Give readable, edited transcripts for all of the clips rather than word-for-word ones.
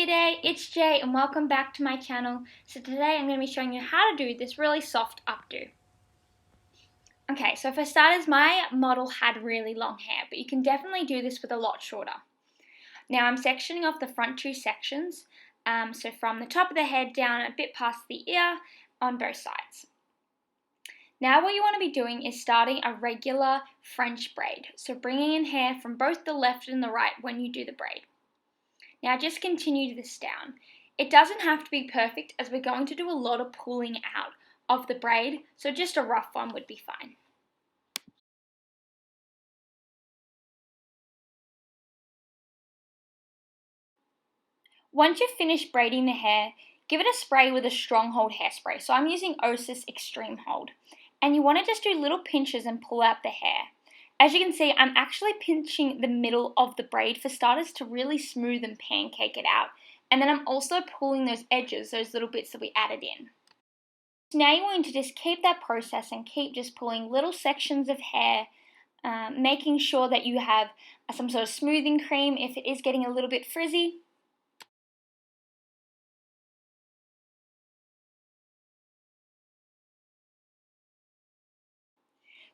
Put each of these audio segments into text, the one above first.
Day, it's Jay and welcome back to my channel. So today I'm going to be showing you how to do this really soft updo. Okay, so for starters, my model had really long hair, but you can definitely do this with a lot shorter. Now I'm sectioning off the front two sections, so from the top of the head down a bit past the ear on both sides. Now what you want to be doing is starting a regular French braid, so bringing in hair from both the left and the right when you do the braid. Now just continue this down. It doesn't have to be perfect as we're going to do a lot of pulling out of the braid, so just a rough one would be fine. Once you've finished braiding the hair, give it a spray with a strong hold hairspray. So I'm using Osis Extreme Hold. And you want to just do little pinches and pull out the hair. As you can see, I'm actually pinching the middle of the braid for starters to really smooth and pancake it out. And then I'm also pulling those edges, those little bits that we added in. So now you want to just keep that process and keep just pulling little sections of hair, making sure that you have some sort of smoothing cream if it is getting a little bit frizzy.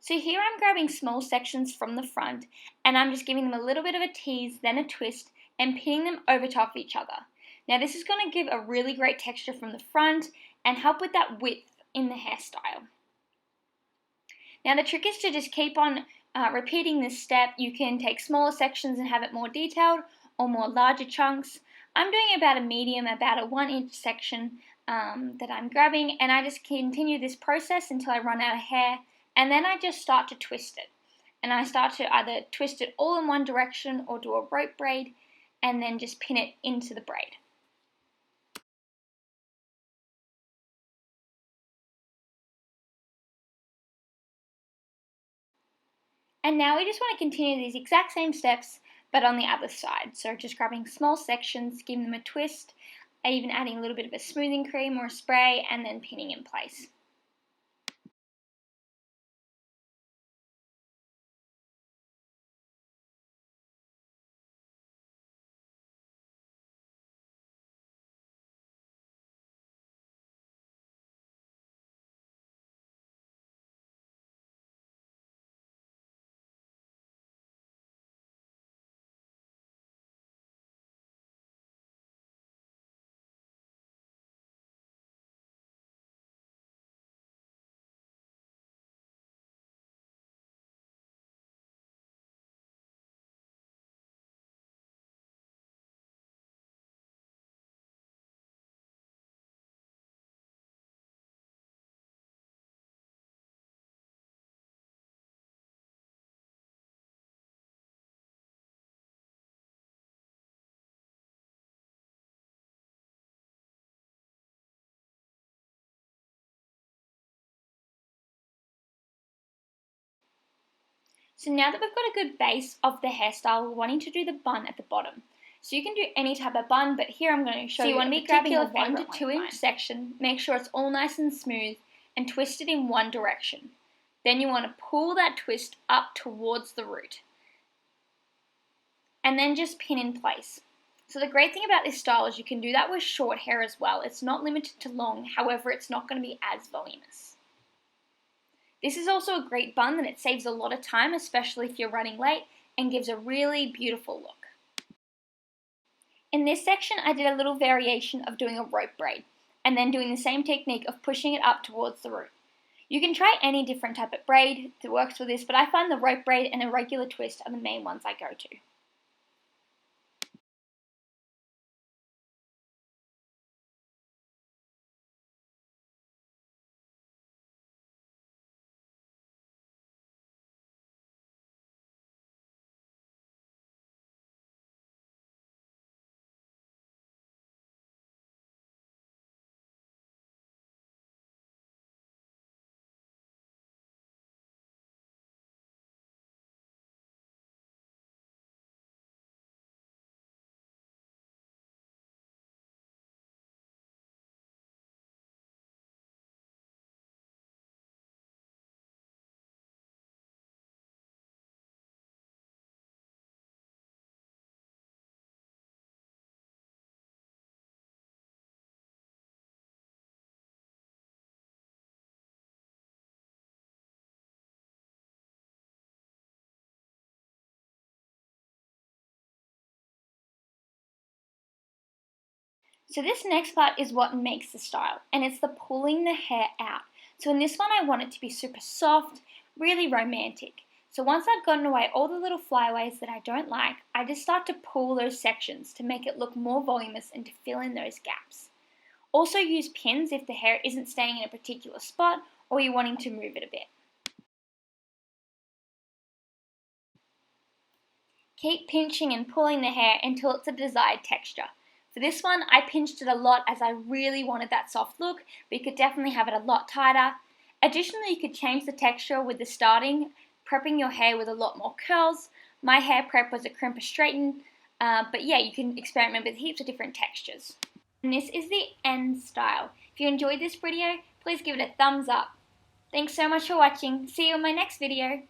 So here I'm grabbing small sections from the front and I'm just giving them a little bit of a tease, then a twist, and pinning them over top of each other. Now this is going to give a really great texture from the front and help with that width in the hairstyle. Now the trick is to just keep on repeating this step. You can take smaller sections and have it more detailed or more larger chunks. I'm doing about a medium, about a 1-inch section that I'm grabbing, and I just continue this process until I run out of hair. And then I just start to twist it. And I start to either twist it all in one direction or do a rope braid and then just pin it into the braid. And now we just want to continue these exact same steps but on the other side. So just grabbing small sections, giving them a twist, even adding a little bit of a smoothing cream or a spray and then pinning in place. So now that we've got a good base of the hairstyle, we're wanting to do the bun at the bottom. So you can do any type of bun, but here I'm going to show you a particular 1 to 2 inch section. Make sure it's all nice and smooth and twist it in one direction. Then you want to pull that twist up towards the root. And then just pin in place. So the great thing about this style is you can do that with short hair as well. It's not limited to long, however it's not going to be as voluminous. This is also a great bun and it saves a lot of time, especially if you're running late, and gives a really beautiful look. In this section, I did a little variation of doing a rope braid, and then doing the same technique of pushing it up towards the root. You can try any different type of braid that works for this, but I find the rope braid and a regular twist are the main ones I go to. So this next part is what makes the style, and it's the pulling the hair out. So in this one I want it to be super soft, really romantic. So once I've gotten away all the little flyaways that I don't like, I just start to pull those sections to make it look more voluminous and to fill in those gaps. Also use pins if the hair isn't staying in a particular spot or you're wanting to move it a bit. Keep pinching and pulling the hair until it's a desired texture. For this one, I pinched it a lot as I really wanted that soft look, but you could definitely have it a lot tighter. Additionally, you could change the texture with the starting, prepping your hair with a lot more curls. My hair prep was a crimper straighten, but yeah, you can experiment with heaps of different textures. And this is the end style. If you enjoyed this video, please give it a thumbs up. Thanks so much for watching. See you in my next video.